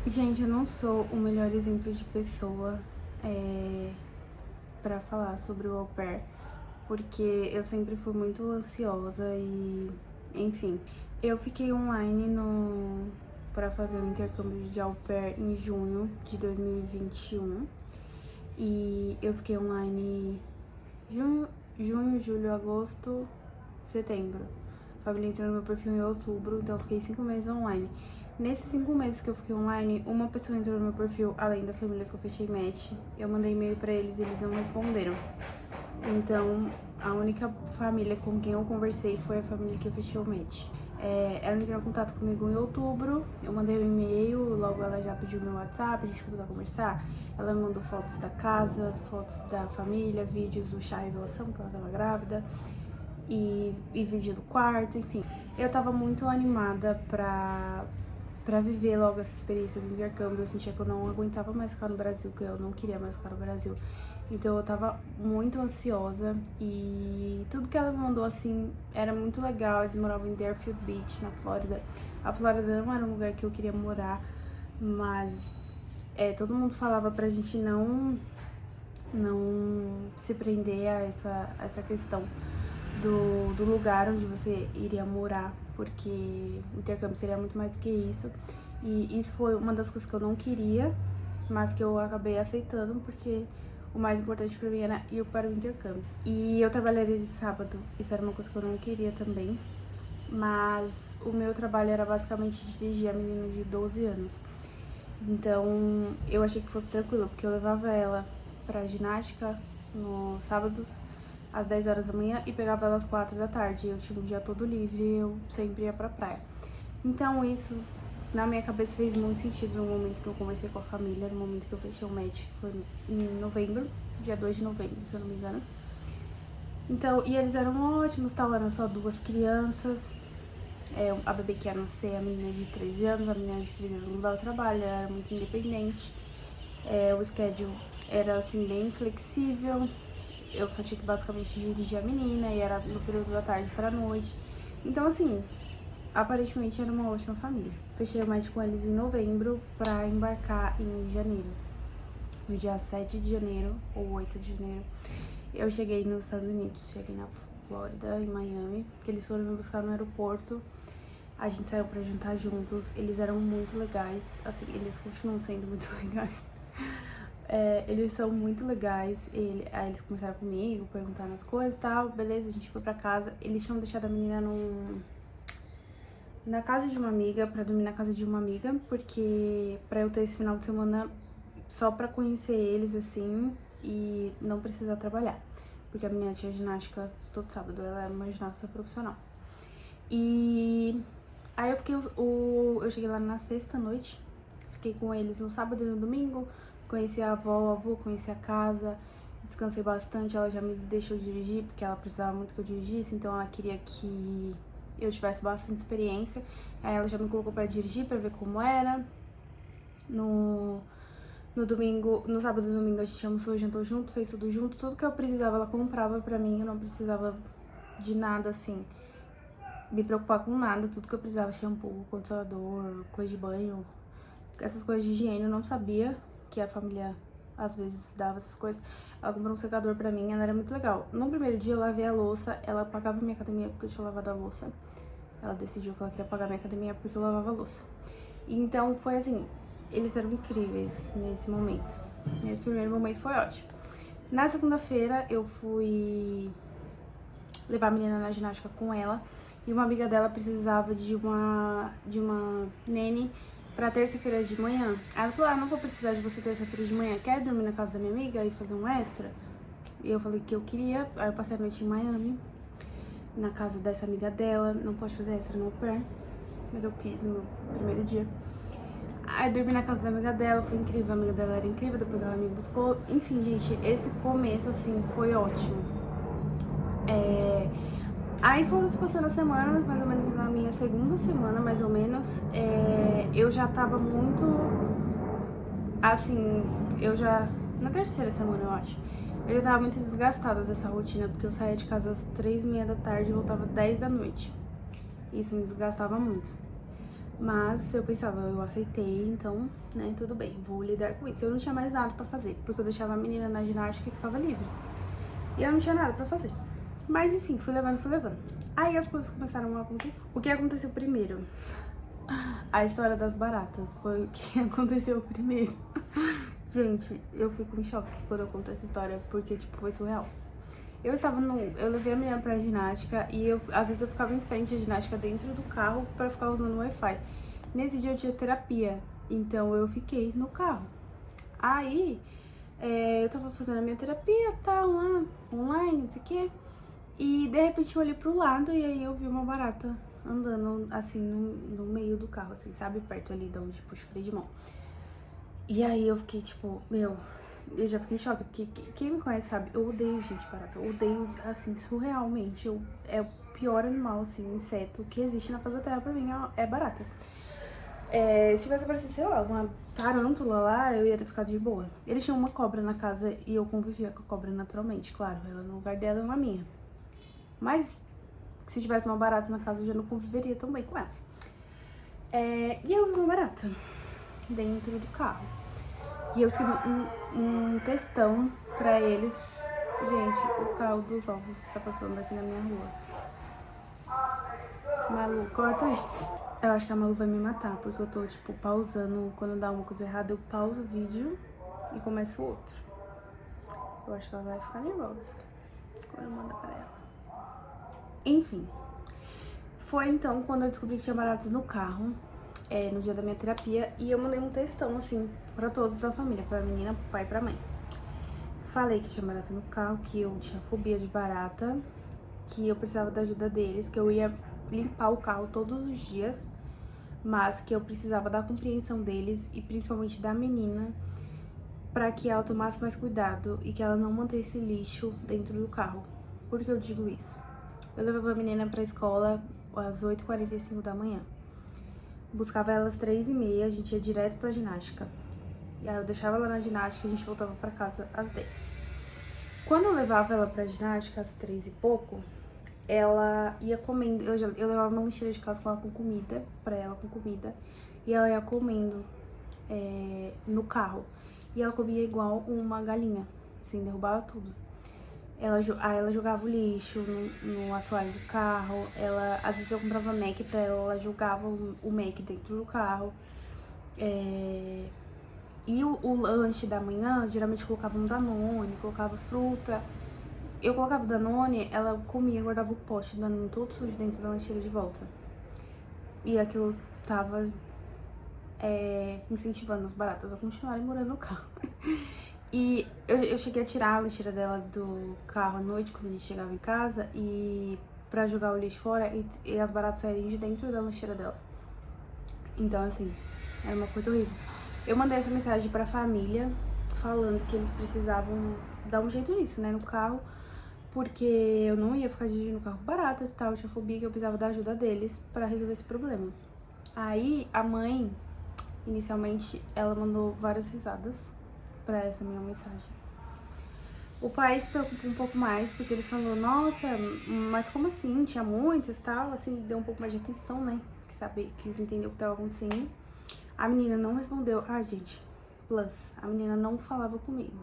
Gente, eu não sou o melhor exemplo de pessoa pra falar sobre o au pair, porque eu sempre fui muito ansiosa e, enfim. Eu fiquei online pra fazer o intercâmbio de au pair em junho de 2021 e eu fiquei online junho, julho, agosto, setembro. A família entrou no meu perfil em outubro, então eu fiquei 5 meses online. Nesses 5 meses que eu fiquei online, uma pessoa entrou no meu perfil, além da família que eu fechei match. Eu mandei e-mail pra eles e eles não responderam. Então, a única família com quem eu conversei foi a família que eu fechei o match. Ela entrou em contato comigo em outubro, eu mandei um e-mail, logo ela já pediu meu WhatsApp, a gente começou a conversar. Ela me mandou fotos da casa, fotos da família, vídeos do chá e revelação, que ela tava grávida, e vídeo do quarto, enfim. Eu tava muito animada pra viver logo essa experiência do intercâmbio. Eu sentia que eu não aguentava mais ficar no Brasil, que eu não queria mais ficar no Brasil. Então eu tava muito ansiosa e tudo que ela me mandou, assim, era muito legal. Eles moravam em Deerfield Beach, na Flórida. A Flórida não era um lugar que eu queria morar, mas todo mundo falava pra gente não se prender a essa questão do lugar onde você iria morar, porque o intercâmbio seria muito mais do que isso. E isso foi uma das coisas que eu não queria, mas que eu acabei aceitando, porque o mais importante pra mim era ir para o intercâmbio. E eu trabalharia de sábado, isso era uma coisa que eu não queria também, mas o meu trabalho era basicamente dirigir a menina de 12 anos. Então eu achei que fosse tranquilo, porque eu levava ela pra ginástica nos sábados às 10 horas da manhã e pegava ela às 4 da tarde. Eu tinha o dia todo livre e eu sempre ia pra praia. Então isso na minha cabeça fez muito sentido no momento que eu conversei com a família, no momento que eu fechei o match, que foi em novembro, dia 2 de novembro, se eu não me engano. Então, e eles eram ótimos, tal, eram só 2 crianças. A bebê que ia nascer, a menina de 13 anos, a menina de 13 anos não dava trabalho, ela era muito independente. O schedule era, assim, bem flexível. Eu só tinha que basicamente dirigir a menina e era no período da tarde pra noite. Então, assim, aparentemente era uma ótima família. Fechei o match com eles em novembro pra embarcar em janeiro. No dia 7 de janeiro ou 8 de janeiro, eu cheguei nos Estados Unidos. Cheguei na Flórida, em Miami, que eles foram me buscar no aeroporto. A gente saiu pra jantar juntos, eles eram muito legais, assim, eles continuam sendo muito legais. Eles são muito legais, aí eles começaram comigo, perguntaram as coisas e tal, beleza, a gente foi pra casa. Eles tinham deixado a menina na casa de uma amiga, pra dormir na casa de uma amiga, porque pra eu ter esse final de semana só pra conhecer eles, assim, e não precisar trabalhar. Porque a menina tinha ginástica todo sábado, ela é uma ginasta profissional. E aí eu cheguei lá na sexta-noite, fiquei com eles no sábado e no domingo, conheci a avó, o avô, conheci a casa, descansei bastante. Ela já me deixou dirigir, porque ela precisava muito que eu dirigisse, então ela queria que eu tivesse bastante experiência. Aí ela já me colocou pra dirigir, pra ver como era. No domingo, no sábado e no domingo a gente almoçou, jantou junto, fez tudo junto. Tudo que eu precisava ela comprava pra mim, eu não precisava de nada, assim, me preocupar com nada. Tudo que eu precisava, shampoo, condicionador, coisa de banho, essas coisas de higiene, eu não sabia que a família às vezes dava essas coisas. Ela comprou um secador pra mim, ela era muito legal. No primeiro dia eu lavei a louça, ela pagava minha academia porque eu tinha lavado a louça. Ela decidiu que ela queria pagar minha academia porque eu lavava a louça. Então foi assim, eles eram incríveis nesse momento. Nesse primeiro momento foi ótimo. Na segunda-feira eu fui levar a menina na ginástica com ela e uma amiga dela precisava de uma nene pra terça-feira de manhã. Aí ela falou, não vou precisar de você terça-feira de manhã, quer dormir na casa da minha amiga e fazer um extra? E eu falei que eu queria, aí eu passei a noite em Miami, na casa dessa amiga dela. Não pode fazer extra no au pair, mas eu fiz no meu primeiro dia. Aí dormi na casa da amiga dela, foi incrível, a amiga dela era incrível, depois ela me buscou. Enfim, gente, esse começo, assim, foi ótimo. Aí foram se passando as semanas, mais ou menos na minha segunda semana, mais ou menos, eu já tava muito, assim, na terceira semana, eu acho, eu já tava muito desgastada dessa rotina, porque eu saía de casa às 3h30 da tarde e voltava às 10 da noite. Isso me desgastava muito. Mas eu pensava, eu aceitei, então, né, tudo bem, vou lidar com isso. Eu não tinha mais nada pra fazer, porque eu deixava a menina na ginástica e ficava livre. E eu não tinha nada pra fazer. Mas enfim, fui levando, fui levando. Aí as coisas começaram a acontecer. O que aconteceu primeiro? A história das baratas foi o que aconteceu primeiro. Gente, eu fico em choque quando eu conto essa história, porque, tipo, foi surreal. Eu levei a menina pra ginástica e às vezes eu ficava em frente à ginástica dentro do carro pra ficar usando o Wi-Fi. Nesse dia eu tinha terapia, então eu fiquei no carro. Aí, eu tava fazendo a minha terapia, tal, lá, online, não sei o quê. E de repente eu olhei pro lado e aí eu vi uma barata andando, assim, no meio do carro, assim, sabe? Perto ali de onde puxa o freio de mão. E aí eu fiquei, tipo, meu, eu já fiquei em choque, porque quem me conhece sabe, eu odeio gente barata, eu odeio, assim, surrealmente, é o pior animal, assim, inseto que existe na face da terra pra mim, é barata. Se tivesse aparecido, sei lá, uma tarântula lá, eu ia ter ficado de boa. Eles tinham uma cobra na casa e eu convivia com a cobra naturalmente, claro, ela no lugar dela e eu na minha. Mas se tivesse uma barata na casa, eu já não conviveria tão bem com ela. E eu vi uma barata dentro do carro. E eu escrevi um textão pra eles. Gente, o carro dos ovos está passando aqui na minha rua. Malu, corta isso. Eu acho que a Malu vai me matar, porque eu tô, tipo, pausando. Quando dá uma coisa errada, eu pauso o vídeo e começo o outro. Eu acho que ela vai ficar nervosa quando eu mandar pra ela. Enfim. Foi então quando eu descobri que tinha baratas no carro, no dia da minha terapia, e eu mandei um textão, assim, pra todos da família, pra menina, pro pai e pra mãe. Falei que tinha barata no carro, que eu tinha fobia de barata, que eu precisava da ajuda deles, que eu ia limpar o carro todos os dias, mas que eu precisava da compreensão deles e principalmente da menina, pra que ela tomasse mais cuidado e que ela não mantesse lixo dentro do carro. Por que eu digo isso? Eu levava a menina pra escola às 8h45 da manhã. Buscava ela às 3h30, a gente ia direto pra ginástica. E aí eu deixava ela na ginástica e a gente voltava pra casa às 10. Quando eu levava ela pra ginástica às 3 e pouco, ela ia comendo. Eu levava uma lancheira de casa com ela com comida, pra ela com comida. E ela ia comendo no carro. E ela comia igual uma galinha, assim, derrubava tudo. Aí ela jogava o lixo no assoalho do carro. Às vezes eu comprava Mac pra ela jogava o Mac dentro do carro. E o lanche da manhã, geralmente colocava um Danone, colocava fruta. Eu colocava o Danone, ela comia, guardava o pote do Danone todo sujo dentro da lancheira de volta. E aquilo tava incentivando as baratas a continuarem morando no carro. E eu cheguei a tirar a lixeira dela do carro à noite, quando a gente chegava em casa, e pra jogar o lixo fora e as baratas saírem de dentro da lancheira dela. Então, assim, era uma coisa horrível. Eu mandei essa mensagem pra família, falando que eles precisavam dar um jeito nisso, né, no carro, porque eu não ia ficar dirigindo o carro barato e tal, eu tinha fobia, que eu precisava da ajuda deles pra resolver esse problema. Aí, a mãe, inicialmente, ela mandou várias risadas pra essa minha mensagem. O pai se preocupou um pouco mais, porque ele falou, nossa, mas como assim? Tinha muitas e tal, assim, deu um pouco mais de atenção, né? Quis entender o que tava acontecendo. A menina não respondeu. Gente, a menina não falava comigo.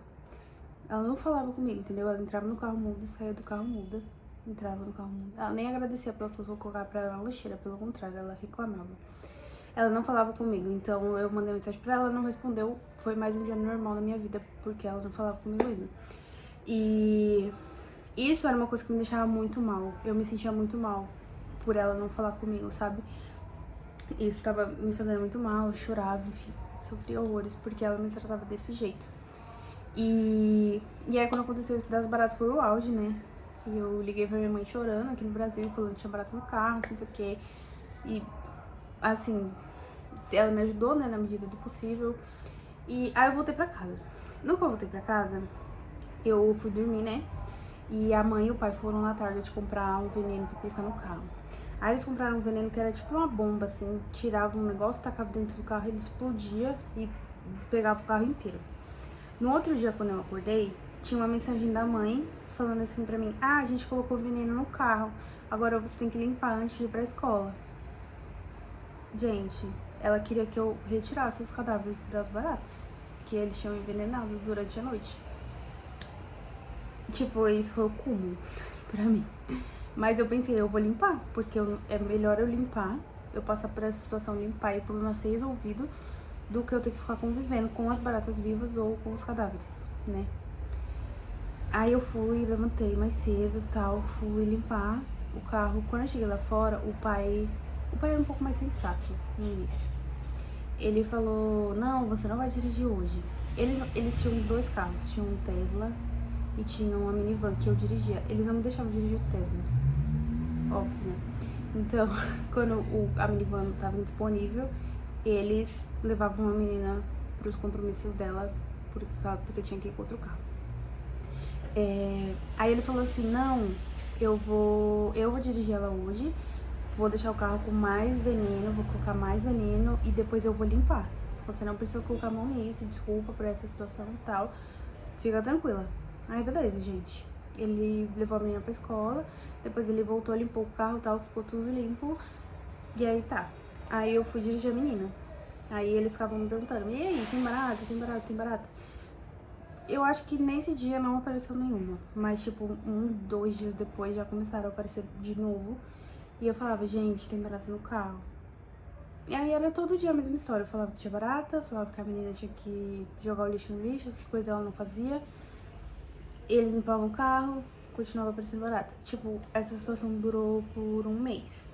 Ela não falava comigo, entendeu? Ela entrava no carro muda, saía do carro muda, entrava no carro muda. Ela nem agradecia pelas pessoas que colocar pra ela na lancheira, pelo contrário, ela reclamava. Ela não falava comigo, então eu mandei mensagem pra ela, ela não respondeu. Foi mais um dia normal na minha vida, porque ela não falava comigo mesmo. E isso era uma coisa que me deixava muito mal. Eu me sentia muito mal por ela não falar comigo, sabe? Isso tava me fazendo muito mal, eu chorava, enfim, sofria horrores porque ela me tratava desse jeito. E aí quando aconteceu isso das baratas foi o auge, né? E eu liguei pra minha mãe chorando aqui no Brasil, falando que tinha barata no carro, não sei o quê. E assim, ela me ajudou, né, na medida do possível. E aí eu voltei pra casa. No que eu voltei pra casa, eu fui dormir, né? E a mãe e o pai foram na Target comprar um veneno pra colocar no carro. Aí eles compraram um veneno que era tipo uma bomba, assim, tirava um negócio, tacava dentro do carro, ele explodia e pegava o carro inteiro. No outro dia, quando eu acordei, tinha uma mensagem da mãe falando assim pra mim, a gente colocou veneno no carro, agora você tem que limpar antes de ir pra escola. Gente, ela queria que eu retirasse os cadáveres das baratas, que eles tinham envenenado durante a noite. Tipo, isso foi o cúmulo pra mim. Mas eu pensei, eu vou limpar, porque é melhor eu limpar, eu passar por essa situação, limpar e o problema ser resolvido, do que eu ter que ficar convivendo com as baratas vivas ou com os cadáveres, né? Aí eu fui, levantei mais cedo e tal, fui limpar o carro. Quando eu cheguei lá fora, o pai era um pouco mais sensato no início. Ele falou, não, você não vai dirigir hoje. Eles tinham 2 carros, tinham um Tesla e tinham uma minivan que eu dirigia. Eles não me deixavam dirigir o Tesla, óbvio, né? Então, quando a minivan não estava disponível, eles levavam a menina para os compromissos dela, porque tinha que ir com outro carro. Aí ele falou assim, não, eu vou dirigir ela hoje, vou deixar o carro com mais veneno, vou colocar mais veneno e depois eu vou limpar. Você não precisa colocar a mão nisso, desculpa por essa situação e tal, fica tranquila. Aí beleza, gente. Ele levou a menina pra escola, depois ele voltou, limpou o carro e tal, ficou tudo limpo. E aí tá. Aí eu fui dirigir a menina. Aí eles ficavam me perguntando, e aí, tem barata, tem barata, tem barata? Eu acho que nesse dia não apareceu nenhuma, mas tipo, 2 dias depois já começaram a aparecer de novo. E eu falava, gente, tem barata no carro. E aí era todo dia a mesma história. Eu falava que tinha barata, falava que a menina tinha que jogar o lixo no lixo, essas coisas ela não fazia. Eles limpavam o carro, continuava aparecendo barata. Tipo, essa situação durou por 1 mês.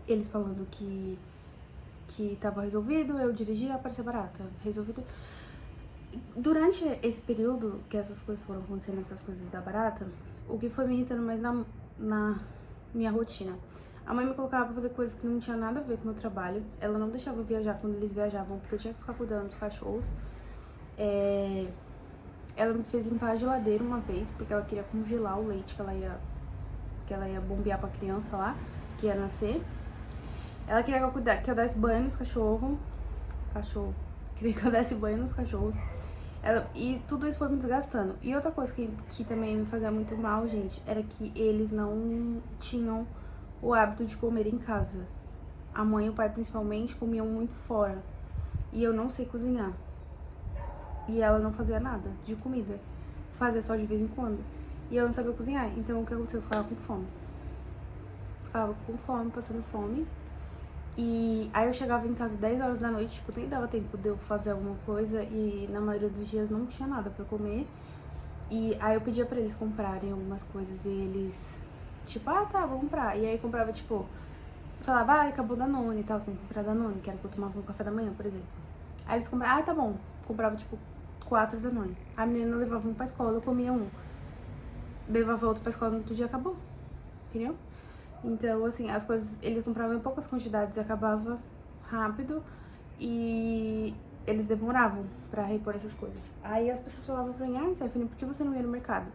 Eles falando que tava resolvido, eu dirigia, aparecia barata. Resolvido. Durante esse período que essas coisas foram acontecendo, essas coisas da barata, o que foi me irritando mais na minha rotina. A mãe me colocava pra fazer coisas que não tinha nada a ver com o meu trabalho. Ela não deixava eu viajar quando eles viajavam, porque eu tinha que ficar cuidando dos cachorros. Ela me fez limpar a geladeira uma vez, porque ela queria congelar o leite que ela ia bombear pra criança lá, que ia nascer. Ela queria que eu desse banho nos cachorros. Queria que eu desse banho nos cachorros. E tudo isso foi me desgastando. E outra coisa que também me fazia muito mal, gente, era que eles não tinham o hábito de comer em casa. A mãe e o pai, principalmente, comiam muito fora. E eu não sei cozinhar. E ela não fazia nada de comida. Fazia só de vez em quando. E eu não sabia cozinhar. Então o que aconteceu? Eu ficava com fome. Ficava com fome, passando fome. E aí eu chegava em casa 10 horas da noite, tipo, nem dava tempo de eu fazer alguma coisa. E na maioria dos dias não tinha nada pra comer. E aí eu pedia pra eles comprarem algumas coisas. E eles, tipo, ah, tá, vou comprar. E aí comprava, tipo, falava, ah, acabou Danone e tal, tem que comprar Danone, que era que eu tomava no café da manhã, por exemplo. Aí eles compravam, ah, tá bom. Comprava, tipo, 4 Danone. A menina levava um pra escola, eu comia um. Levava outro pra escola, no outro dia acabou. Entendeu? Então, assim, as coisas, eles compravam em poucas quantidades e acabava rápido. E eles demoravam pra repor essas coisas. Aí as pessoas falavam pra mim, ah, Stephanie, por que você não ia no mercado?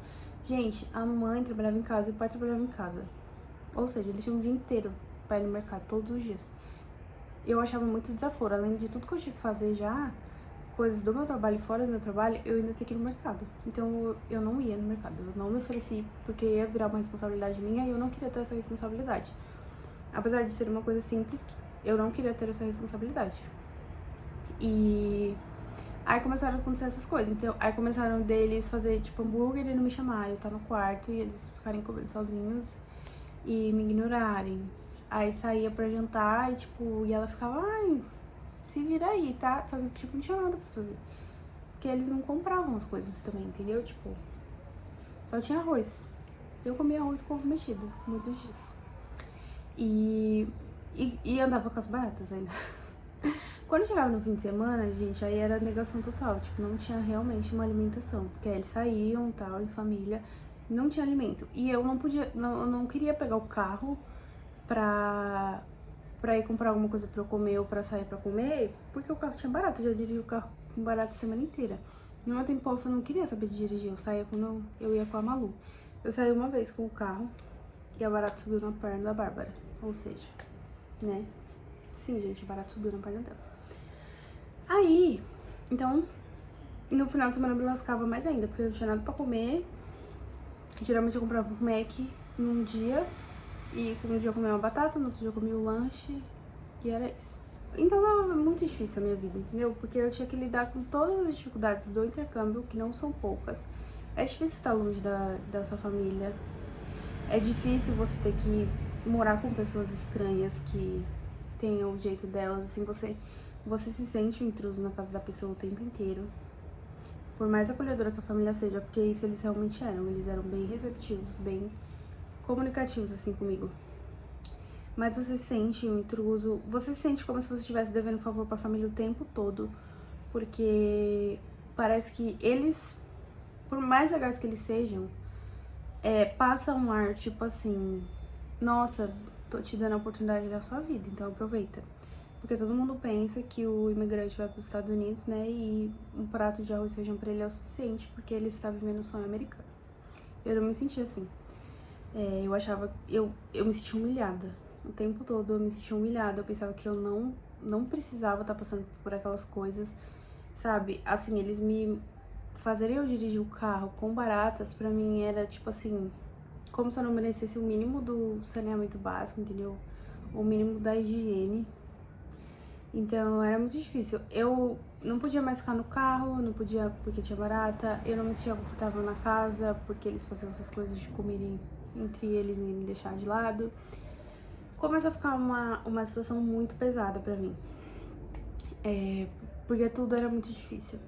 Gente, a mãe trabalhava em casa e o pai trabalhava em casa. Ou seja, eles tinham um dia inteiro pra ir no mercado, todos os dias. Eu achava muito desaforo. Além de tudo que eu tinha que fazer já, coisas do meu trabalho e fora do meu trabalho, eu ainda tinha que ir no mercado. Então eu não ia no mercado, eu não me ofereci, porque ia virar uma responsabilidade minha e eu não queria ter essa responsabilidade. Apesar de ser uma coisa simples, eu não queria ter essa responsabilidade. E aí começaram a acontecer essas coisas. Então, aí começaram deles fazer tipo hambúrguer e não me chamar, eu tá no quarto e eles ficarem comendo sozinhos e me ignorarem. Aí saía pra jantar e tipo, e ela ficava, ai, se vira aí, tá? Só que, tipo, não tinha nada pra fazer. Porque eles não compravam as coisas também, entendeu? Tipo, só tinha arroz. Eu comia arroz com ovo mexido, muitos dias. E andava com as baratas ainda. Quando chegava no fim de semana, gente, aí era negação total. Tipo, não tinha realmente uma alimentação. Porque aí eles saíam, tal, em família, não tinha alimento. E eu não podia, eu não queria pegar o carro pra ir comprar alguma coisa pra eu comer ou pra sair pra comer, porque o carro tinha barato, eu já dirigi o carro com barato a semana inteira. No meu tempo off eu não queria saber de dirigir, eu saía quando eu ia com a Malu. Eu saí uma vez com o carro e a barata subiu na perna da Bárbara, ou seja, né? Sim, gente, a barata subiu na perna dela. Aí, então, no final de semana eu me lascava mais ainda, porque eu não tinha nada pra comer. Geralmente eu comprava um Mac num dia, e um dia eu comia uma batata, no outro dia eu comia o lanche. E era isso. Então tava muito difícil a minha vida, entendeu? Porque eu tinha que lidar com todas as dificuldades do intercâmbio, que não são poucas. É difícil estar longe da sua família. É difícil você ter que morar com pessoas estranhas que tenham o jeito delas, assim, você se sente um intruso na casa da pessoa o tempo inteiro. Por mais acolhedora que a família seja, porque isso eles realmente eles eram bem receptivos, bem comunicativos, assim, comigo. Mas você se sente um intruso, você se sente como se você estivesse devendo favor pra família o tempo todo, porque parece que eles, por mais legais que eles sejam, passa um ar, tipo assim, nossa, tô te dando a oportunidade da sua vida, então aproveita. Porque todo mundo pensa que o imigrante vai para os Estados Unidos, né, e um prato de arroz e feijão pra ele é o suficiente, porque ele está vivendo o sonho americano. Eu não me sentia assim. Eu achava, eu me sentia humilhada. O tempo todo eu me sentia humilhada, eu pensava que eu não precisava estar passando por aquelas coisas, sabe? Assim, eles me fazerem eu dirigir o carro com baratas, pra mim era tipo assim, como se eu não merecesse o mínimo do saneamento básico, entendeu? O mínimo da higiene. Então era muito difícil. Eu não podia mais ficar no carro, não podia porque tinha barata, eu não me sentia confortável na casa, porque eles faziam essas coisas de comerem entre eles e me deixar de lado. Começou a ficar uma situação muito pesada pra mim. Porque tudo era muito difícil.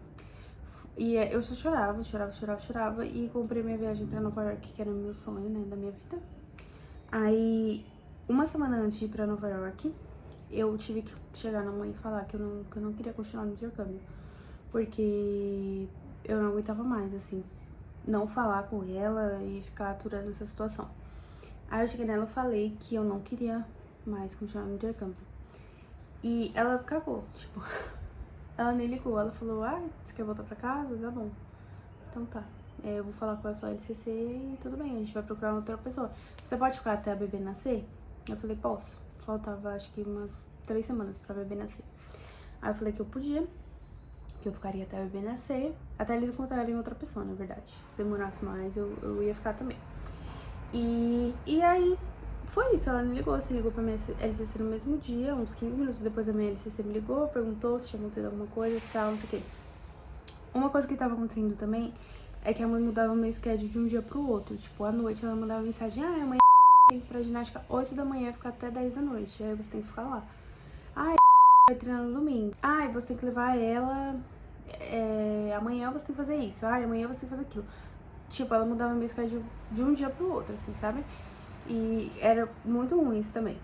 E eu só chorava. E comprei minha viagem pra Nova York, que era o meu sonho, né, da minha vida. Aí, uma semana antes de ir pra Nova York, eu tive que chegar na mãe e falar que eu não queria continuar no intercâmbio. Porque eu não aguentava mais, assim, não falar com ela e ficar aturando essa situação. Aí eu cheguei nela e falei que eu não queria mais continuar no intercâmbio. E ela acabou, tipo, ela nem ligou, ela falou, você quer voltar pra casa? Tá bom. Então tá. Eu vou falar com a sua LCC e tudo bem, a gente vai procurar outra pessoa. Você pode ficar até a bebê nascer? Eu falei, posso. Faltava acho que umas 3 semanas pra bebê nascer. Aí eu falei que eu podia, que eu ficaria até a bebê nascer, até eles encontrarem outra pessoa, na verdade. Se demorasse mais, eu ia ficar também. E aí foi isso, ela me ligou, se ligou pra minha LCC no mesmo dia, uns 15 minutos depois a minha LCC me ligou, perguntou se tinha acontecido alguma coisa e tal, não sei o quê. Uma coisa que tava acontecendo também é que a mãe mudava o meu schedule de um dia pro outro. Tipo, à noite ela mandava mensagem, amanhã tem que ir pra ginástica 8 da manhã e ficar até 10 da noite. Aí você tem que ficar lá. Vai treinar no domingo. Você tem que levar ela. Amanhã você tem que fazer isso. Amanhã você tem que fazer aquilo. Tipo, ela mudava o meu schedule de um dia pro outro, assim, sabe? E era muito ruim isso também.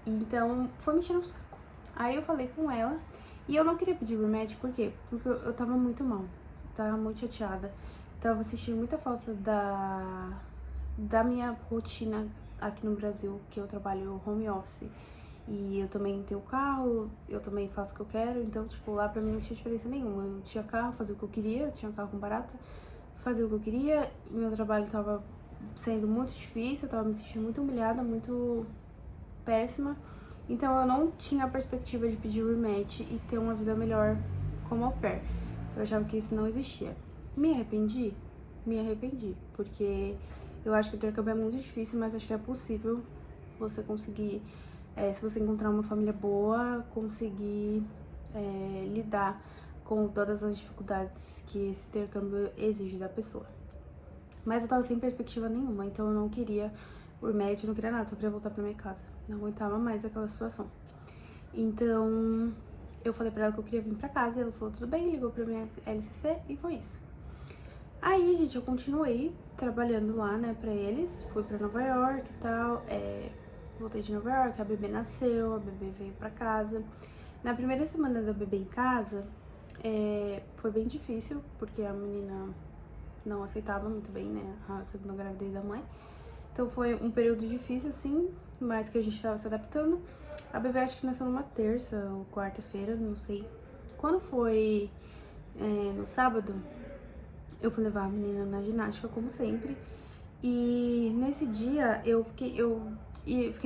Então, foi me tirando o saco. Aí eu falei com ela e eu não queria pedir remédio, por quê? Porque eu tava muito mal, tava muito chateada, tava sentindo muita falta da minha rotina aqui no Brasil, que eu trabalho home office. E eu também tenho carro, eu também faço o que eu quero, então, tipo, lá pra mim não tinha diferença nenhuma. Eu tinha carro, fazia o que eu queria, eu tinha carro com barata, fazia o que eu queria, meu trabalho tava sendo muito difícil, eu tava me sentindo muito humilhada, muito péssima. Então eu não tinha a perspectiva de pedir rematch e ter uma vida melhor como au pair. Eu achava que isso não existia. Me arrependi? Me arrependi, porque eu acho que o intercâmbio é muito difícil, mas acho que é possível você conseguir, se você encontrar uma família boa, conseguir lidar com todas as dificuldades que esse intercâmbio exige da pessoa. Mas eu tava sem perspectiva nenhuma, então eu não queria o remédio, não queria nada, só queria voltar pra minha casa. Não aguentava mais aquela situação. Então, eu falei pra ela que eu queria vir pra casa, e ela falou tudo bem, ligou pra minha LCC e foi isso. Aí, gente, eu continuei trabalhando lá, né, pra eles, fui pra Nova York e tal, voltei de Nova York, a bebê nasceu, a bebê veio pra casa. Na primeira semana da bebê em casa, foi bem difícil, porque a menina não aceitava muito bem, né, a segunda gravidez da mãe. Então foi um período difícil, assim, mas que a gente tava se adaptando. A bebê acho que nasceu numa terça ou quarta-feira, não sei. Quando foi no sábado, eu fui levar a menina na ginástica, como sempre. E nesse dia eu fiquei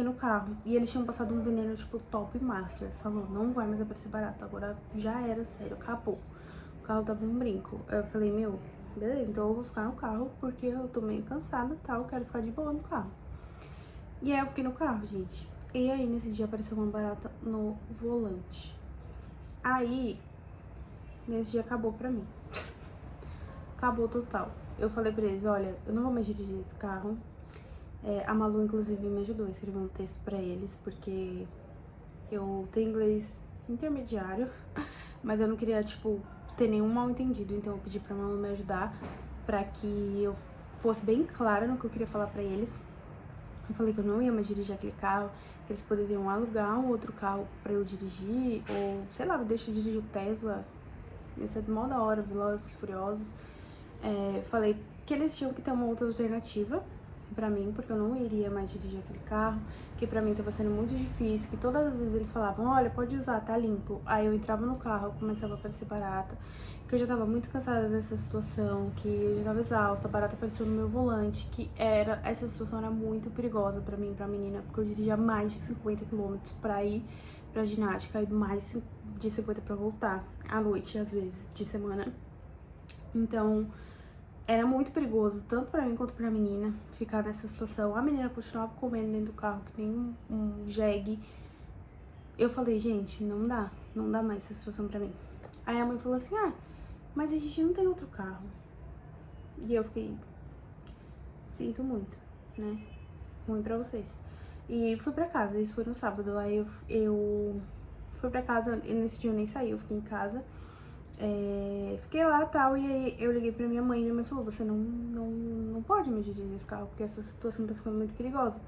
no carro. E eles tinham passado um veneno, tipo, top master. Falou, não vai mais aparecer barata. Agora já era, sério, acabou. O carro tava um brinco. Eu falei, meu, beleza, então eu vou ficar no carro porque eu tô meio cansada e tal, quero ficar de boa no carro. E aí eu fiquei no carro, gente. E aí, nesse dia, apareceu uma barata no volante. Aí, nesse dia, acabou pra mim. Acabou total. Eu falei pra eles, olha, eu não vou mais dirigir esse carro. A Malu, inclusive, me ajudou a escrever um texto pra eles, porque eu tenho inglês intermediário, mas eu não queria, tipo, ter nenhum mal entendido. Então eu pedi pra Malu me ajudar pra que eu fosse bem clara no que eu queria falar pra eles. Eu falei que eu não ia mais dirigir aquele carro, que eles poderiam alugar um outro carro pra eu dirigir, ou, sei lá, deixa eu dirigir o Tesla. Ia ser mó da hora, Velozes e Furiosos. Falei que eles tinham que ter uma outra alternativa pra mim, porque eu não iria mais dirigir aquele carro, que pra mim tava sendo muito difícil, que todas as vezes eles falavam, olha, pode usar, tá limpo. Aí eu entrava no carro, começava a aparecer barata, que eu já tava muito cansada dessa situação, que eu já tava exausta, a barata apareceu no meu volante, essa situação era muito perigosa pra mim, pra menina, porque eu dirigia mais de 50 quilômetros pra ir pra ginástica e mais de 50 pra voltar, à noite, às vezes, de semana. Então, era muito perigoso, tanto pra mim quanto pra menina, ficar nessa situação. A menina continuava comendo dentro do carro, que nem um jegue. Eu falei, gente, não dá mais essa situação pra mim. Aí a mãe falou assim, mas a gente não tem outro carro. E eu fiquei, sinto muito, né? Ruim pra vocês. E fui pra casa, isso foi no sábado. Aí eu fui pra casa, e nesse dia eu nem saí, eu fiquei em casa. Fiquei lá e tal, e aí eu liguei pra minha mãe falou, você não pode me dirigir esse carro, porque essa situação tá ficando muito perigosa.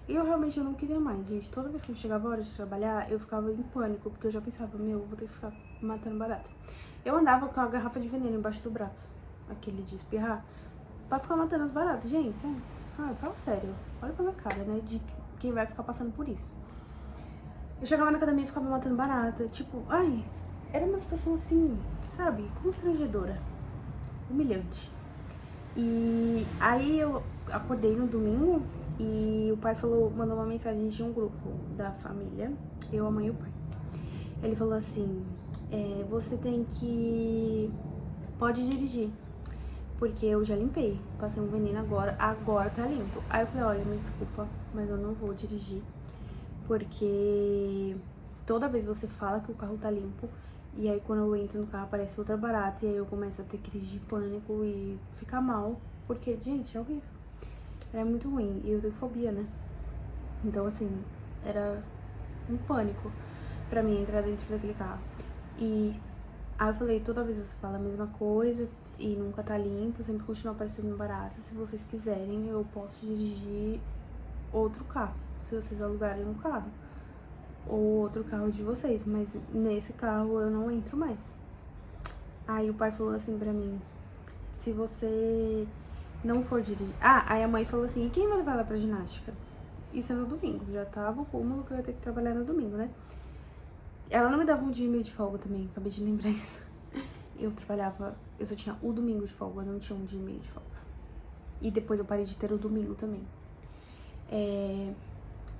E eu realmente não queria mais, gente. Toda vez que eu chegava a hora de trabalhar, eu ficava em pânico, porque eu já pensava, eu vou ter que ficar matando barata. Eu andava com a garrafa de veneno embaixo do braço, aquele de espirrar, pra ficar matando as baratas, gente, sério. Fala sério, olha pra minha cara, né, de quem vai ficar passando por isso. Eu chegava na academia e ficava matando barata, tipo, era uma situação assim, sabe, constrangedora, humilhante. E aí eu acordei no domingo e o pai mandou uma mensagem de um grupo da família, eu, a mãe e o pai. Ele falou assim, você pode dirigir, porque eu já limpei, passei um veneno agora tá limpo. Aí eu falei, olha, me desculpa, mas eu não vou dirigir, porque toda vez você fala que o carro tá limpo, e aí quando eu entro no carro aparece outra barata, e aí eu começo a ter crise de pânico e ficar mal, porque, gente, é horrível. Era muito ruim, e eu tenho fobia, né? Então, assim, era um pânico pra mim entrar dentro daquele carro. E aí eu falei, toda vez você fala a mesma coisa e nunca tá limpo, sempre continua aparecendo barata. Se vocês quiserem, eu posso dirigir outro carro, se vocês alugarem um carro, ou outro carro de vocês, mas nesse carro eu não entro mais. Aí o pai falou assim pra mim, se você não for dirigir... aí a mãe falou assim, e quem vai levar ela pra ginástica? Isso é no domingo, já tava o cúmulo que eu ia ter que trabalhar no domingo, né? Ela não me dava um dia e meio de folga também, acabei de lembrar isso. Eu só tinha o domingo de folga, eu não tinha um dia e meio de folga. E depois eu parei de ter o domingo também.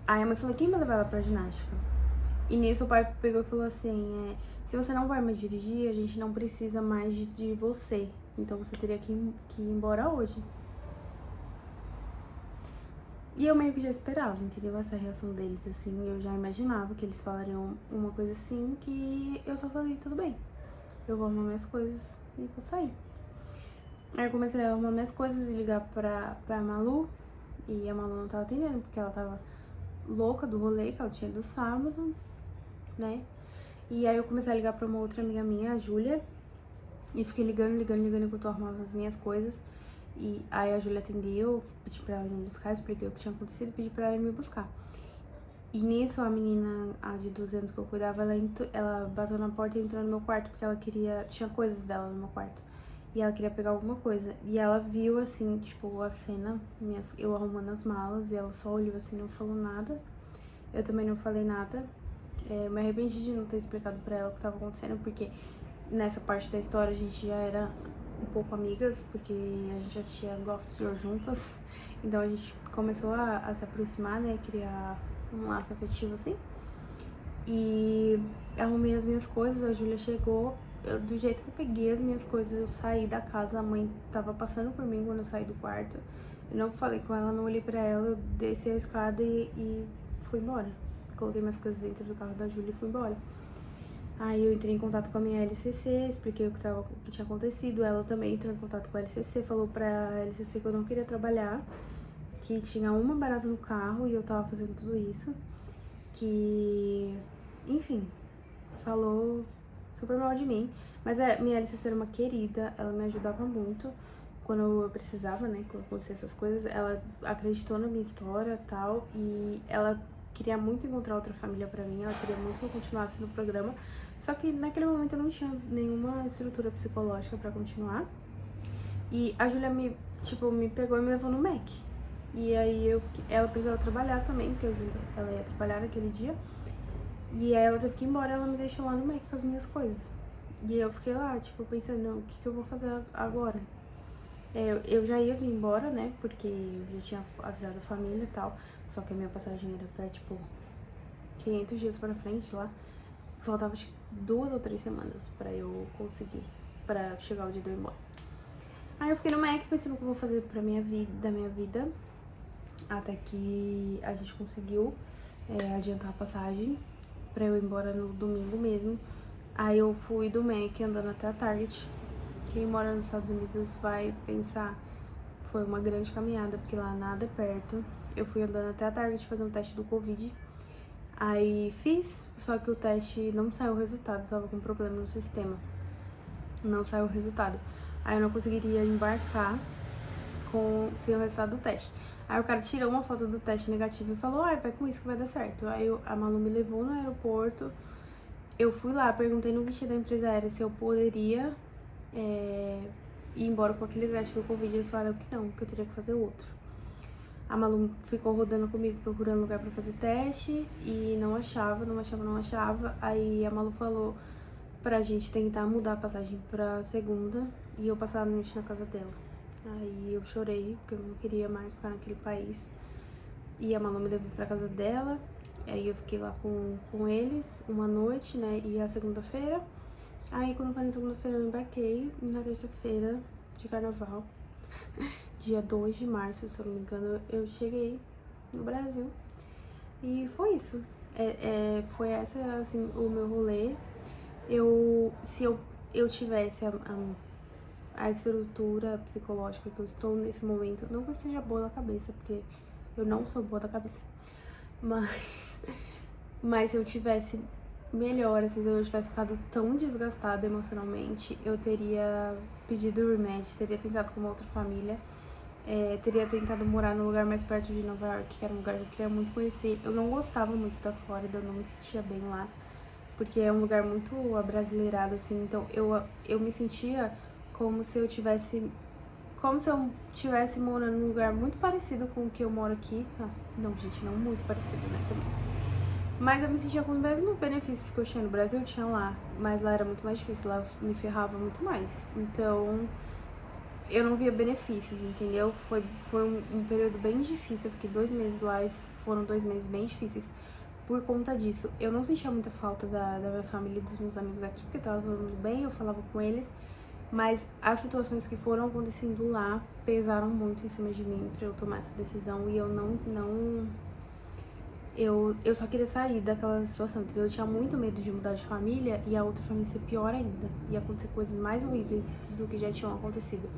Aí a mãe falou, quem vai levar ela pra ginástica? E nisso o pai pegou e falou assim, se você não vai mais dirigir, a gente não precisa mais de você. Então você teria que ir embora hoje. E eu meio que já esperava, entendeu? Essa reação deles, assim, eu já imaginava que eles falariam uma coisa assim, que eu só falei, tudo bem, eu vou arrumar minhas coisas e vou sair. Aí eu comecei a arrumar minhas coisas e ligar pra Malu, e a Malu não tava atendendo, porque ela tava louca do rolê que ela tinha do sábado, né? E aí eu comecei a ligar pra uma outra amiga minha, a Júlia, e fiquei ligando enquanto eu arrumava as minhas coisas. E aí a Júlia atendeu, pedi pra ela ir me buscar, expliquei o que tinha acontecido e pedi pra ela ir me buscar. E nisso a menina, a de 12 anos que eu cuidava, ela bateu na porta e entrou no meu quarto, porque ela tinha coisas dela no meu quarto. E ela queria pegar alguma coisa. E ela viu, assim, tipo, a cena, eu arrumando as malas, e ela só olhou assim, não falou nada. Eu também não falei nada. Me arrependi de não ter explicado pra ela o que tava acontecendo, porque nessa parte da história a gente já era um pouco amigas, porque a gente assistia Gossip Girl juntas. Então a gente começou a se aproximar, né, criar um laço afetivo assim. E arrumei as minhas coisas, a Júlia chegou, do jeito que eu peguei as minhas coisas, eu saí da casa, a mãe tava passando por mim quando eu saí do quarto. Eu não falei com ela, não olhei pra ela, eu desci a escada e fui embora. coloquei minhas coisas dentro do carro da Júlia e fui embora. Aí eu entrei em contato com a minha LCC, expliquei o que tinha acontecido. Ela também entrou em contato com a LCC, falou pra LCC que eu não queria trabalhar, que tinha uma barata no carro e eu tava fazendo tudo isso. Que, enfim, falou super mal de mim. Mas minha LCC era uma querida, ela me ajudava muito quando eu precisava, né, quando acontecia essas coisas. Ela acreditou na minha história e tal, e ela queria muito encontrar outra família pra mim, ela queria muito que eu continuasse no programa. Só que naquele momento eu não tinha nenhuma estrutura psicológica pra continuar. E a Júlia me pegou e me levou no Mac. E aí ela precisava trabalhar também, porque a Júlia, ela ia trabalhar naquele dia. E aí ela teve que ir embora, ela me deixou lá no Mac com as minhas coisas. E eu fiquei lá, tipo, pensando, não, o que eu vou fazer agora? Eu já ia vir embora, né, porque eu já tinha avisado a família e tal. Só que a minha passagem era pra, tipo, 500 dias pra frente lá. Faltava, acho que 2 ou 3 semanas pra eu conseguir, pra chegar o dia de eu ir embora. Aí eu fiquei no Mac pensando o que eu vou fazer da minha vida. Até que a gente conseguiu adiantar a passagem pra eu ir embora no domingo mesmo. Aí eu fui do Mac andando até a Target. Quem mora nos Estados Unidos vai pensar, foi uma grande caminhada, porque lá nada é perto. Eu fui andando até a Target fazendo o teste do Covid. Aí fiz, só que o teste não saiu o resultado, tava com problema no sistema. Não saiu o resultado. Aí eu não conseguiria embarcar sem o resultado do teste. Aí o cara tirou uma foto do teste negativo e falou, vai com isso que vai dar certo. Aí a Malu me levou no aeroporto, eu fui lá, perguntei no guichê da empresa aérea se eu poderia ir embora com aquele teste do Covid. Eles falaram que não, que eu teria que fazer outro. A Malu ficou rodando comigo, procurando lugar pra fazer teste e não achava. Aí a Malu falou pra gente tentar mudar a passagem pra segunda e eu passar a noite na casa dela. Aí eu chorei, porque eu não queria mais ficar naquele país. E a Malu me levou pra casa dela. Aí eu fiquei lá com eles uma noite, né? E a segunda-feira. Aí quando foi na segunda-feira eu embarquei. Na terça-feira de carnaval, dia 2 de março, se eu não me engano, eu cheguei no Brasil. E foi isso. Foi essa, assim, o meu rolê. Se eu tivesse a estrutura psicológica que eu estou nesse momento, não que eu esteja boa da cabeça, porque eu não sou boa da cabeça, mas se eu tivesse melhor, assim, se eu tivesse ficado tão desgastada emocionalmente, eu teria pedido rematch, teria tentado com uma outra família, teria tentado morar num lugar mais perto de Nova York, que era um lugar que eu queria muito conhecer. Eu não gostava muito da Flórida, eu não me sentia bem lá, porque é um lugar muito abrasileirado, assim, então eu me sentia como se eu tivesse morando num lugar muito parecido com o que eu moro aqui. Não, gente, não muito parecido, né, também. Mas eu me sentia com os mesmos benefícios que eu tinha no Brasil, eu tinha lá. Mas lá era muito mais difícil, lá eu me ferrava muito mais. Então, eu não via benefícios, entendeu? Foi um período bem difícil, eu fiquei 2 meses lá e foram 2 meses bem difíceis. Por conta disso, eu não sentia muita falta da minha família e dos meus amigos aqui, porque tava todo mundo bem, eu falava com eles. Mas as situações que foram acontecendo lá pesaram muito em cima de mim pra eu tomar essa decisão. E eu só queria sair daquela situação, entendeu? Eu tinha muito medo de mudar de família e a outra família ser pior ainda. Ia acontecer coisas mais horríveis do que já tinham acontecido.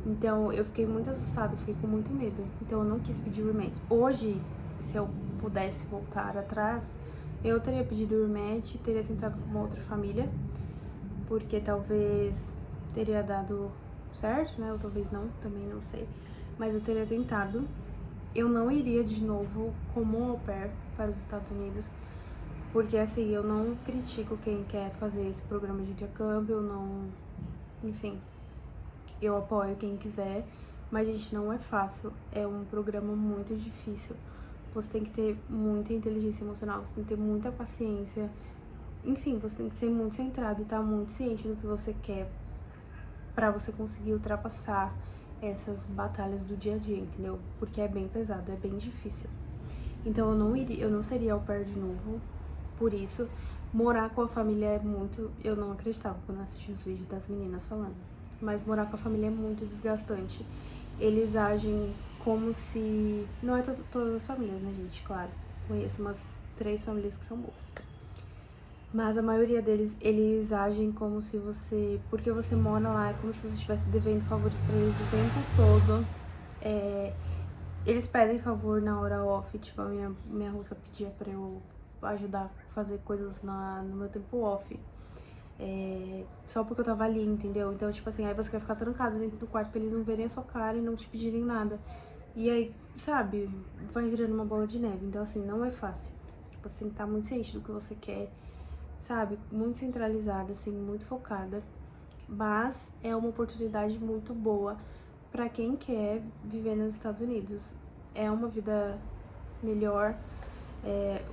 Então eu fiquei muito assustada, fiquei com muito medo. Então eu não quis pedir rematch. Hoje, se eu pudesse voltar atrás, eu teria pedido rematch, teria tentado com uma outra família, porque talvez teria dado certo, né? Ou talvez não, também não sei. Mas eu teria tentado. Eu não iria de novo como au pair para os Estados Unidos, porque assim, eu não critico quem quer fazer esse programa de intercâmbio, eu não... Enfim, eu apoio quem quiser, mas, gente, não é fácil. É um programa muito difícil. Você tem que ter muita inteligência emocional, você tem que ter muita paciência. Enfim, você tem que ser muito centrado e estar muito ciente do que você quer pra você conseguir ultrapassar essas batalhas do dia a dia, entendeu? Porque é bem pesado, é bem difícil. Então eu não seria au pair de novo, por isso. Morar com a família é muito... Eu não acreditava quando eu assisti os vídeos das meninas falando. Mas morar com a família é muito desgastante. Eles agem como se... Não é todas as famílias, né, gente? Claro. Conheço umas 3 famílias que são boas. Mas a maioria deles, eles agem como se você... Porque você mora lá, é como se você estivesse devendo favores pra eles o tempo todo. Eles pedem favor na hora off, tipo, a minha russa pedia pra eu ajudar a fazer coisas no meu tempo off. Só porque eu tava ali, entendeu? Então, tipo assim, aí você quer ficar trancado dentro do quarto pra eles não verem a sua cara e não te pedirem nada. E aí, sabe, vai virando uma bola de neve. Então, assim, não é fácil. Você tem que estar muito ciente do que você quer, sabe? Muito centralizada, assim, muito focada. Mas é uma oportunidade muito boa pra quem quer viver nos Estados Unidos. É uma vida melhor.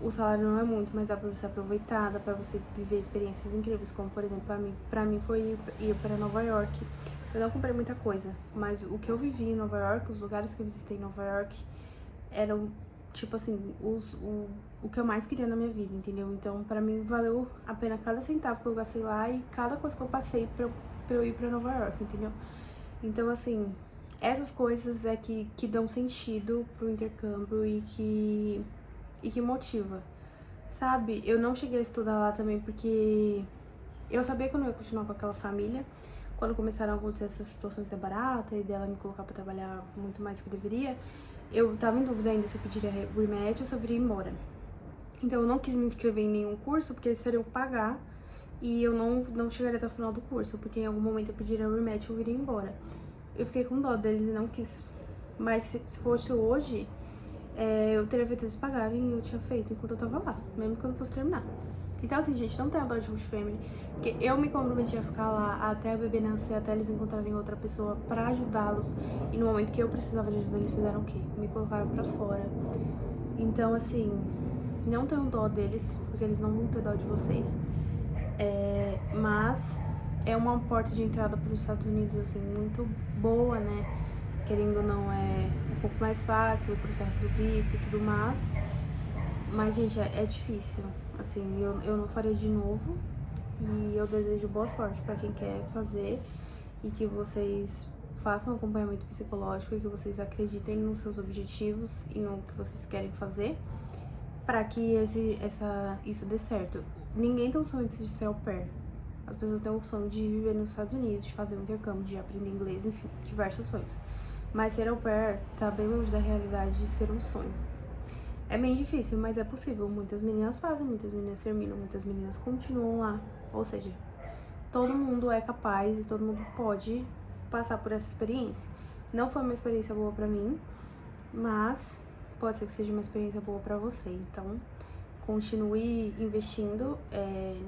O salário não é muito, mas dá pra você aproveitar, dá pra você viver experiências incríveis, como por exemplo, pra mim foi ir pra Nova York. Eu não comprei muita coisa, mas o que eu vivi em Nova York, os lugares que eu visitei em Nova York, eram, tipo assim, o que eu mais queria na minha vida, entendeu? Então, pra mim, valeu a pena cada centavo que eu gastei lá e cada coisa que eu passei pra eu ir pra Nova York, entendeu? Então, assim, essas coisas é que dão sentido pro intercâmbio e que motiva, sabe? Eu não cheguei a estudar lá também porque eu sabia que eu não ia continuar com aquela família. Quando começaram a acontecer essas situações da barata e dela me colocar pra trabalhar muito mais do que eu deveria, eu tava em dúvida ainda se eu pediria rematch ou se eu viria embora. Então eu não quis me inscrever em nenhum curso porque eles teriam que pagar e eu não chegaria até o final do curso, porque em algum momento eu pediria rematch ou eu viria embora. Eu fiquei com dó deles e não quis. Mas se fosse hoje, eu teria feito eles pagarem e eu tinha feito enquanto eu tava lá, mesmo que eu não fosse terminar. Então assim, gente, não tenha dó de host family, porque eu me comprometi a ficar lá até a bebê nascer, até eles encontrarem outra pessoa pra ajudá-los. E no momento que eu precisava de ajuda, eles fizeram o quê? Me colocaram pra fora. Então assim, não tenham dó deles, porque eles não vão ter dó de vocês. Mas é uma porta de entrada para os Estados Unidos, assim, muito boa, né? Querendo ou não, é um pouco mais fácil o processo do visto e tudo mais. Mas, gente, é difícil. Assim, eu não faria de novo. E eu desejo boa sorte para quem quer fazer. E que vocês façam um acompanhamento psicológico e que vocês acreditem nos seus objetivos e no que vocês querem fazer para que isso dê certo. Ninguém tem o sonho de ser au pair. As pessoas têm o sonho de viver nos Estados Unidos, de fazer um intercâmbio, de aprender inglês, enfim, diversos sonhos. Mas ser au pair tá bem longe da realidade de ser um sonho. É bem difícil, mas é possível. Muitas meninas fazem, muitas meninas terminam, muitas meninas continuam lá. Ou seja, todo mundo é capaz e todo mundo pode passar por essa experiência. Não foi uma experiência boa pra mim, mas pode ser que seja uma experiência boa pra você. Então, continue investindo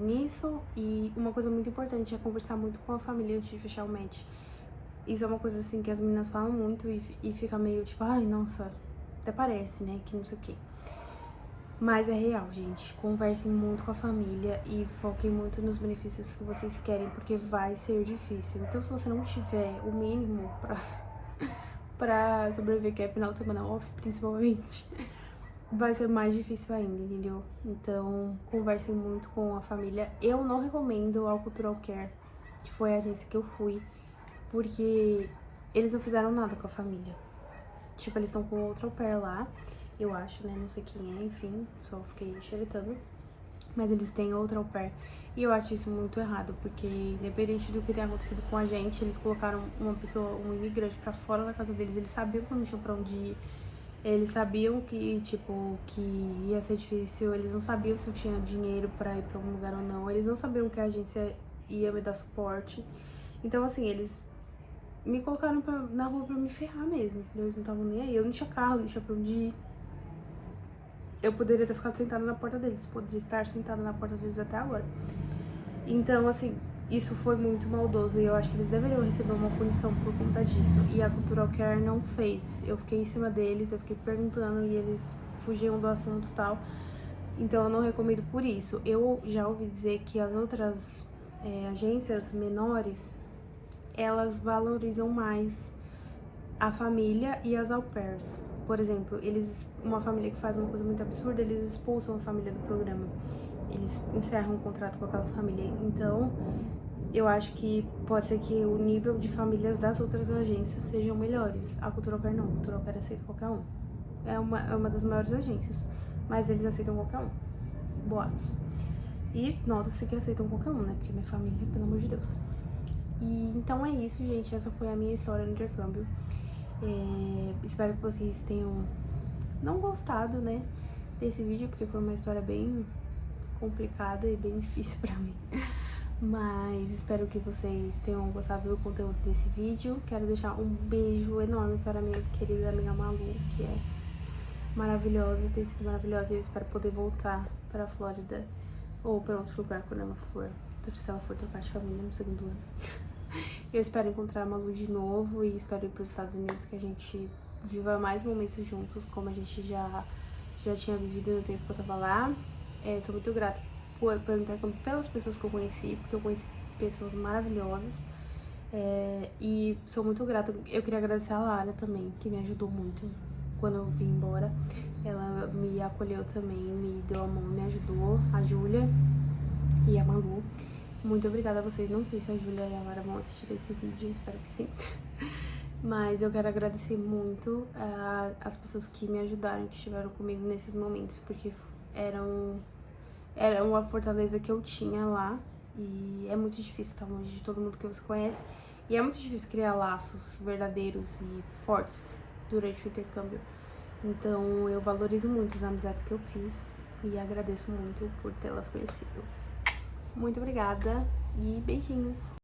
nisso. E uma coisa muito importante é conversar muito com a família antes de fechar o match. Isso é uma coisa assim que as meninas falam muito e fica meio tipo, ai, nossa, até parece, né, que não sei o quê. Mas é real, gente. Conversem muito com a família e foquem muito nos benefícios que vocês querem, porque vai ser difícil. Então, se você não tiver o mínimo pra sobreviver, que é final de semana off, principalmente, vai ser mais difícil ainda, entendeu? Então, conversem muito com a família. Eu não recomendo a Cultural Care, que foi a agência que eu fui, porque eles não fizeram nada com a família. Tipo, eles estão com outro au pair lá, eu acho, né? Não sei quem é, enfim, só fiquei xeretando. Mas eles têm outro au pair. E eu acho isso muito errado, porque independente do que tenha acontecido com a gente, eles colocaram uma pessoa, um imigrante pra fora da casa deles. Eles sabiam que não tinham pra onde ir. Eles sabiam que, tipo, que ia ser difícil. Eles não sabiam se eu tinha dinheiro pra ir pra algum lugar ou não. Eles não sabiam que a agência ia me dar suporte. Então, assim, eles me colocaram na rua pra me ferrar mesmo, entendeu? Eles não estavam nem aí. Eu não tinha carro, não tinha pra onde ir. Eu poderia ter ficado sentada na porta deles. Poderia estar sentada na porta deles até agora. Então, assim, isso foi muito maldoso. E eu acho que eles deveriam receber uma punição por conta disso. E a Cultural Care não fez. Eu fiquei em cima deles, eu fiquei perguntando e eles fugiam do assunto e tal. Então, eu não recomendo por isso. Eu já ouvi dizer que as outras agências menores, elas valorizam mais a família e as au pairs. Por exemplo, uma família que faz uma coisa muito absurda, eles expulsam a família do programa. Eles encerram um contrato com aquela família. Então, eu acho que pode ser que o nível de famílias das outras agências sejam melhores. A Cultural Care não. A Cultural Care aceita qualquer um. É uma das maiores agências. mas eles aceitam qualquer um. Boatos. E nota-se que aceitam qualquer um, né? Porque minha família, pelo amor de Deus. E então é isso, gente. Essa foi a minha história no intercâmbio. Espero que vocês tenham não gostado, né, desse vídeo, porque foi uma história bem complicada e bem difícil pra mim. Mas espero que vocês tenham gostado do conteúdo desse vídeo. Quero deixar um beijo enorme para a minha querida amiga Malu, que é maravilhosa, tem sido maravilhosa. E eu espero poder voltar para a Flórida ou para outro lugar quando ela for, se ela for trocar de família no segundo ano. Eu espero encontrar a Malu de novo e espero ir para os Estados Unidos, que a gente viva mais momentos juntos, como a gente já tinha vivido no tempo que eu tava lá. Sou muito grata pelo intercâmbio, pelas pessoas que eu conheci, porque eu conheci pessoas maravilhosas. E sou muito grata. Eu queria agradecer a Lara também, que me ajudou muito quando eu vim embora. Ela me acolheu também, me deu a mão, me ajudou. A Júlia e a Malu. Muito obrigada a vocês. Não sei se a Júlia e a Lara vão assistir esse vídeo, espero que sim. Mas eu quero agradecer muito as pessoas que me ajudaram, que estiveram comigo nesses momentos, porque era uma fortaleza que eu tinha lá. E é muito difícil estar longe de todo mundo que você conhece. E é muito difícil criar laços verdadeiros e fortes durante o intercâmbio. Então eu valorizo muito as amizades que eu fiz e agradeço muito por tê-las conhecido. Muito obrigada e beijinhos!